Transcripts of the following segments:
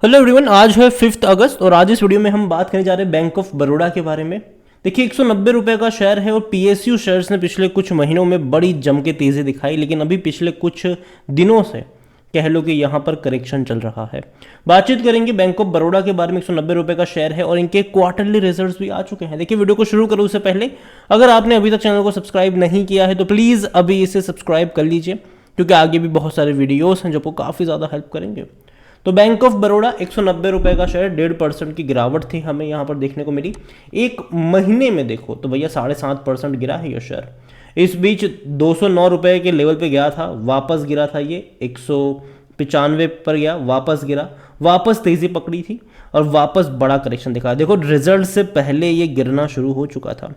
Hello everyone, आज है 5 अगस्त और आज इस वीडियो में हम बात करने जा रहे हैं बैंक ऑफ बड़ौदा के बारे में। देखिए 190 रुपए का शेयर है और पीएसयू शेयर्स ने पिछले कुछ महीनों में बड़ी जम के तेजी दिखाई, लेकिन अभी पिछले कुछ दिनों से कह लो कि यहाँ पर करेक्शन चल रहा है। बातचीत करेंगे बैंक ऑफ बड़ौदा के बारे में। 190 रुपए का शेयर है और इनके क्वार्टरली रिजल्ट्स भी आ चुके हैं। देखिए वीडियो को शुरू करूँ उससे पहले अगर आपने अभी तक चैनल को सब्सक्राइब नहीं किया है तो प्लीज़ अभी इसे सब्सक्राइब कर लीजिए, क्योंकि आगे भी बहुत सारे वीडियोस हैं जो आपको काफ़ी ज़्यादा हेल्प करेंगे। तो बैंक ऑफ बड़ौदा 190 रुपए का शेयर, 1.5% की गिरावट थी हमें यहाँ पर देखने को मिली। एक महीने में देखो तो भैया 7.5% गिरा है ये शेयर। इस बीच 209 रुपए के लेवल पे गया था, वापस गिरा था, ये 195 पर गया, वापस गिरा, वापस तेजी पकड़ी थी और वापस बड़ा करेक्शन दिखा। देखो रिजल्ट से पहले ये गिरना शुरू हो चुका था।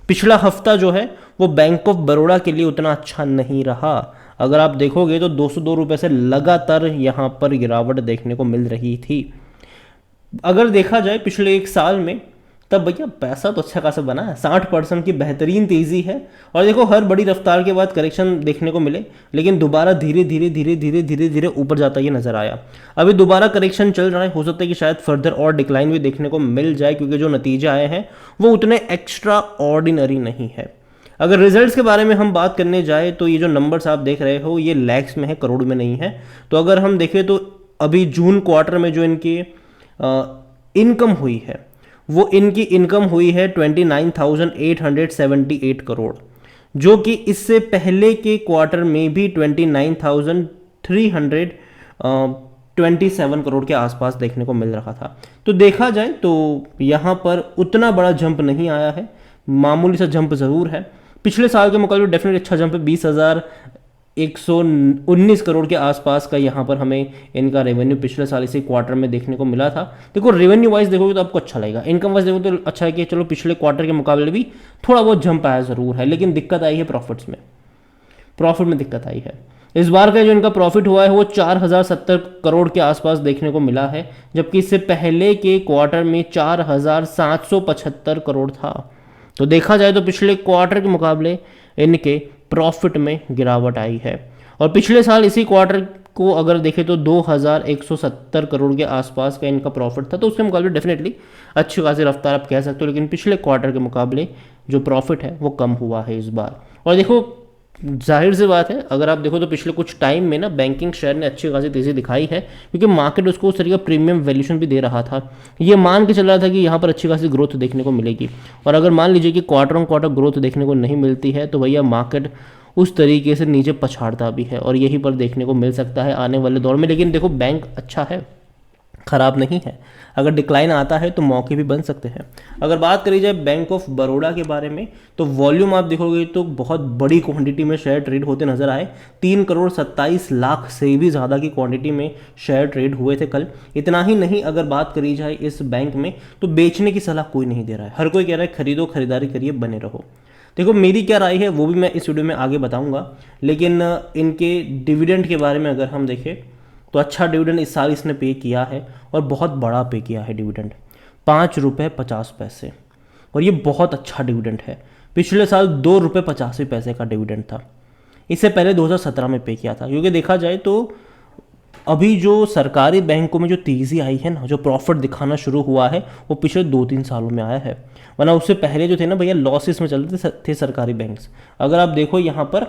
पिछला हफ्ता जो है वो बैंक ऑफ बड़ौदा के लिए उतना अच्छा नहीं रहा। अगर आप देखोगे तो 202 रुपये से लगातार यहाँ पर गिरावट देखने को मिल रही थी। अगर देखा जाए पिछले एक साल में, तब भैया पैसा तो अच्छा खासा बना है। 60% की बेहतरीन तेज़ी है। और देखो हर बड़ी रफ्तार के बाद करेक्शन देखने को मिले, लेकिन दोबारा धीरे धीरे ऊपर जाता ये नजर आया। अभी दोबारा करेक्शन चल रहा है, हो सकता है कि शायद फर्दर और डिक्लाइन भी देखने को मिल जाए, क्योंकि जो नतीजे आए हैं वो उतने एक्स्ट्रा ऑर्डिनरी नहीं है। अगर रिजल्ट्स के बारे में हम बात करने जाए तो ये जो नंबर्स आप देख रहे हो ये लैक्स में है, करोड़ में नहीं है। तो अगर हम देखें तो अभी जून क्वार्टर में जो इनकी इनकम हुई है वो इनकी इनकम हुई है 29,878 करोड़, जो कि इससे पहले के क्वार्टर में भी 29,327 करोड़ के आसपास देखने को मिल रहा था। तो देखा जाए तो यहाँ पर उतना बड़ा जंप नहीं आया है, मामूली सा जंप ज़रूर है। पिछले साल के मुकाबले डेफिनेटली अच्छा जंप है। 20,119 करोड़ के आसपास का यहाँ पर हमें इनका रेवेन्यू पिछले साल इसी क्वार्टर में देखने को मिला था। देखो रेवेन्यू वाइज देखोगे तो आपको अच्छा लगेगा, इनकम वाइज देखोगे तो अच्छा है कि चलो पिछले क्वार्टर के मुकाबले भी थोड़ा बहुत जंप आया ज़रूर है, लेकिन दिक्कत आई है प्रॉफिट में दिक्कत आई है। इस बार का जो इनका प्रॉफिट हुआ है वो 4,070 करोड़ के आसपास देखने को मिला है, जबकि इससे पहले के क्वार्टर में 4,775 करोड़ था। तो देखा जाए तो पिछले क्वार्टर के मुकाबले इनके प्रॉफिट में गिरावट आई है। और पिछले साल इसी क्वार्टर को अगर देखें तो 2,170 करोड़ के आसपास का इनका प्रॉफिट था। तो उसके मुकाबले डेफिनेटली अच्छी खासी रफ्तार आप कह सकते हो, लेकिन पिछले क्वार्टर के मुकाबले जो प्रॉफिट है वो कम हुआ है इस बार। और देखो जाहिर सी बात है, अगर आप देखो तो पिछले कुछ टाइम में ना बैंकिंग शेयर ने अच्छी खासी तेज़ी दिखाई है, क्योंकि मार्केट उसको उस तरीके का प्रीमियम वैल्यूशन भी दे रहा था। ये मान के चल रहा था कि यहाँ पर अच्छी खासी ग्रोथ देखने को मिलेगी। और अगर मान लीजिए कि क्वार्टर ऑन क्वार्टर ग्रोथ देखने को नहीं मिलती है तो भैया मार्केट उस तरीके से नीचे पछाड़ता भी है, और यहीं पर देखने को मिल सकता है आने वाले दौर में। लेकिन देखो बैंक अच्छा है, ख़राब नहीं है। अगर डिक्लाइन आता है तो मौके भी बन सकते हैं। अगर बात करी जाए बैंक ऑफ बड़ौदा के बारे में तो वॉल्यूम आप देखोगे तो बहुत बड़ी क्वांटिटी में शेयर ट्रेड होते नजर आए। 3,27,00,000 से भी ज़्यादा की क्वांटिटी में शेयर ट्रेड हुए थे कल। इतना ही नहीं, अगर बात करी जाए इस बैंक में तो बेचने की सलाह कोई नहीं दे रहा है, हर कोई कह रहा है खरीदो, खरीदारी करिए, बने रहो। देखो मेरी क्या राय है वो भी मैं इस वीडियो में आगे बताऊंगा, लेकिन इनके डिविडेंड के बारे में अगर हम देखें तो अच्छा डिविडेंड इस साल इसने पे किया है, और बहुत बड़ा पे किया है डिविडेंड, 5.50 रुपये, और ये बहुत अच्छा डिविडेंड है। पिछले साल 2.85 रुपये का डिविडेंड था, इससे पहले 2017 में पे किया था। क्योंकि देखा जाए तो अभी जो सरकारी बैंकों में जो तेज़ी आई है ना, जो प्रॉफिट दिखाना शुरू हुआ है वो पिछले 2-3 सालों में आया है, वरना उससे पहले जो थे ना भैया लॉसेस में चलते थे सरकारी बैंक्स। अगर आप देखो यहाँ पर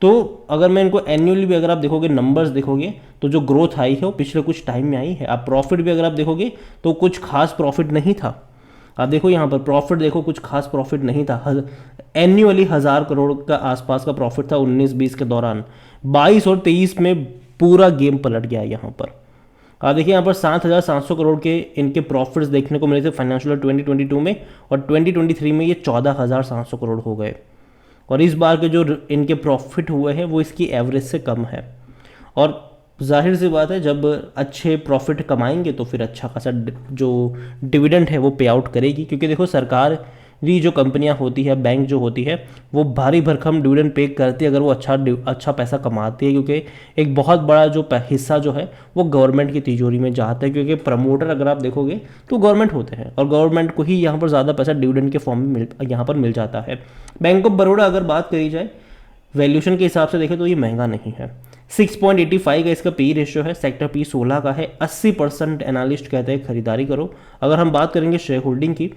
तो अगर मैं इनको एनुअली भी अगर आप देखोगे नंबर्स देखोगे तो जो ग्रोथ आई है वो पिछले कुछ टाइम में आई है। आप प्रॉफिट भी अगर आप देखोगे तो कुछ खास प्रॉफिट नहीं था। आप देखो यहाँ पर प्रॉफिट देखो, कुछ खास प्रॉफिट नहीं था। एनुअली 1,000 करोड़ का आसपास का प्रॉफिट था 19-20 के दौरान। 22 और 23 में पूरा गेम पलट गया यहाँ पर। आप देखिए यहाँ पर 7,700 करोड़ के इनके प्रॉफिट्स देखने को मिले थे फाइनेंशियल 2022 में, और 2023 में ये 14,700 करोड़ हो गए। और इस बार के जो इनके प्रॉफिट हुए हैं वो इसकी एवरेज से कम है। और जाहिर सी बात है, जब अच्छे प्रॉफिट कमाएंगे तो फिर अच्छा खासा जो डिविडेंड है वो पे आउट करेगी। क्योंकि देखो सरकारी जो कंपनियां होती है, बैंक जो होती है, वो भारी भरकम डिविडेंड पे करती है अगर वो अच्छा पैसा कमाती है, क्योंकि एक बहुत बड़ा जो हिस्सा जो है वो गवर्नमेंट की तिजोरी में जाता है। क्योंकि प्रमोटर अगर आप देखोगे तो गवर्नमेंट होते हैं, और गवर्नमेंट को ही यहाँ पर ज़्यादा पैसा डिविडेंड के फॉर्म में यहाँ पर मिल जाता है। बैंक ऑफ बड़ौदा अगर बात करी जाए वैल्यूशन के हिसाब से देखें तो ये महंगा नहीं है। 6.85 का इसका पी रेशियो है, सेक्टर पी 16 का है, 80% एनालिस्ट कहते हैं खरीदारी करो। अगर हम बात करेंगे शेयर होल्डिंग की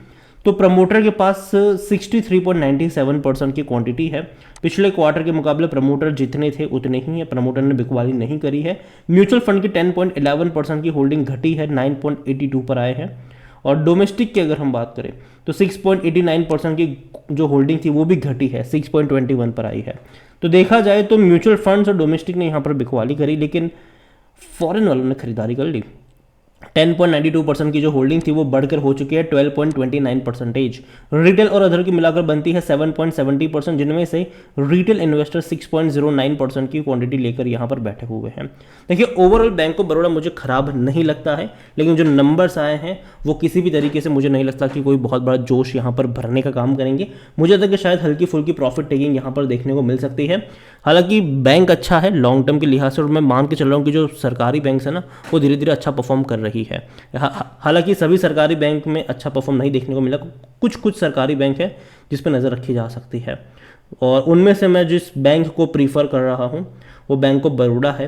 तो प्रमोटर के पास 63.97% की क्वांटिटी है। पिछले क्वार्टर के मुकाबले प्रमोटर जितने थे उतने ही है, प्रमोटर ने बिकवाली नहीं करी है। म्यूचुअल फंड की 10.11% की होल्डिंग घटी है, 9.82 पर आए हैं। और डोमेस्टिक की अगर हम बात करें तो 6.89% की जो होल्डिंग थी वो भी घटी है, 6.21 पर आई है। तो देखा जाए तो म्यूचुअल फंड्स और डोमेस्टिक ने यहाँ पर बिकवाली करी, लेकिन फॉरेन वालों ने खरीदारी कर ली। 10.92% की जो होल्डिंग थी वो बढ़कर हो चुकी है 12.29%। रिटेल और अदर की मिलाकर बनती है 7.70%, जिनमें से रिटेल इन्वेस्टर 6.09% की क्वांटिटी लेकर यहाँ पर बैठे हुए हैं। देखिए ओवरऑल बैंक ऑफ बड़ौदा मुझे खराब नहीं लगता है, लेकिन जो नंबर्स आए हैं वो किसी भी तरीके से मुझे नहीं लगता कि कोई बहुत बड़ा जोश यहाँ पर भरने का काम करेंगे। मुझे लगता है कि शायद हल्की फुल्की प्रॉफिट टेकिंग यहाँ पर देखने को मिल सकती है। हालांकि बैंक अच्छा है लॉन्ग टर्म के लिहाज से, और मैं मान के चल रहा हूँ कि जो सरकारी बैंक है ना वो धीरे धीरे अच्छा परफॉर्म कर रही है। हालांकि सभी सरकारी बैंक में अच्छा परफॉर्म नहीं देखने को मिला, कुछ कुछ सरकारी बैंक है जिस पर नज़र रखी जा सकती है, और उनमें से मैं जिस बैंक को प्रीफर कर रहा हूँ वो बैंक ऑफ बड़ौदा है।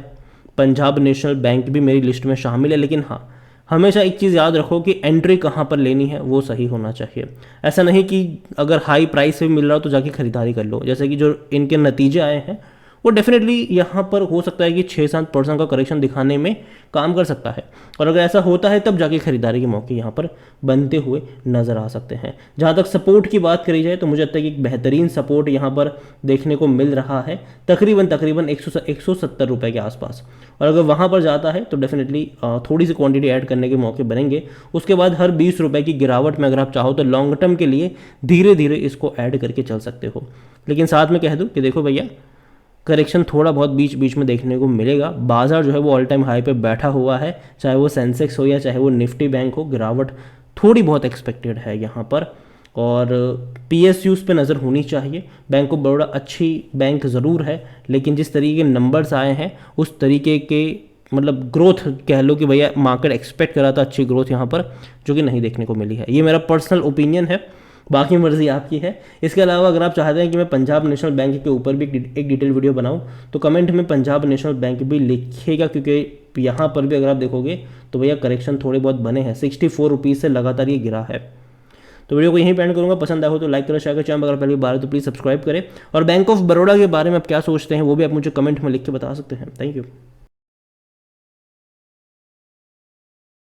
पंजाब नेशनल बैंक भी मेरी लिस्ट में शामिल है, लेकिन हाँ हमेशा एक चीज़ याद रखो कि एंट्री कहाँ पर लेनी है वो सही होना चाहिए। ऐसा नहीं कि अगर हाई प्राइस से मिल रहा हो तो जाके खरीदारी कर लो। जैसे कि जो इनके नतीजे आए हैं वो डेफिनेटली यहाँ पर हो सकता है कि 6-7% का करेक्शन दिखाने में काम कर सकता है, और अगर ऐसा होता है तब जाके खरीदारी के मौके यहाँ पर बनते हुए नज़र आ सकते हैं। जहाँ तक सपोर्ट की बात करी जाए तो मुझे लगता है कि एक बेहतरीन सपोर्ट यहाँ पर देखने को मिल रहा है, तकरीबन 170 रुपये के आसपास, और अगर वहाँ पर जाता है तो डेफिनेटली थोड़ी सी क्वांटिटी ऐड करने के मौके बनेंगे। उसके बाद हर 20 रुपये की गिरावट में अगर आप चाहो तो लॉन्ग टर्म के लिए धीरे धीरे इसको ऐड करके चल सकते हो। लेकिन साथ में कह दूँ कि देखो भैया करेक्शन थोड़ा बहुत बीच बीच में देखने को मिलेगा। बाजार जो है वो ऑल टाइम हाई पे बैठा हुआ है, चाहे वो सेंसेक्स हो या चाहे वो निफ्टी बैंक हो, गिरावट थोड़ी बहुत एक्सपेक्टेड है यहाँ पर। और PSUs पे नज़र होनी चाहिए। बैंक ऑफ बड़ौदा अच्छी बैंक ज़रूर है, लेकिन जिस तरीके के नंबर्स आए हैं उस तरीके के मतलब ग्रोथ कह लो कि भैया मार्केट एक्सपेक्ट करा था अच्छी ग्रोथ यहाँ पर, जो कि नहीं देखने को मिली है। ये मेरा पर्सनल ओपिनियन है, बाकी मर्जी आपकी है। इसके अलावा अगर आप चाहते हैं कि मैं पंजाब नेशनल बैंक के ऊपर भी एक डिटेल वीडियो बनाऊं तो कमेंट में पंजाब नेशनल बैंक भी लिखिएगा, क्योंकि यहाँ पर भी अगर आप देखोगे तो भैया करेक्शन थोड़े बहुत बने हैं, 64 रुपीज़ से लगातार ये गिरा है। तो वीडियो को यहीं पे एंड करूँगा। पसंद आया हो तो लाइक करें, शेयर करें, चैनल अगर पहली बार है तो प्लीज़ सब्सक्राइब करें। और बैंक ऑफ बड़ौदा के बारे में आप क्या सोचते हैं वो भी आप मुझे कमेंट में लिख के बता सकते हैं। Thank you.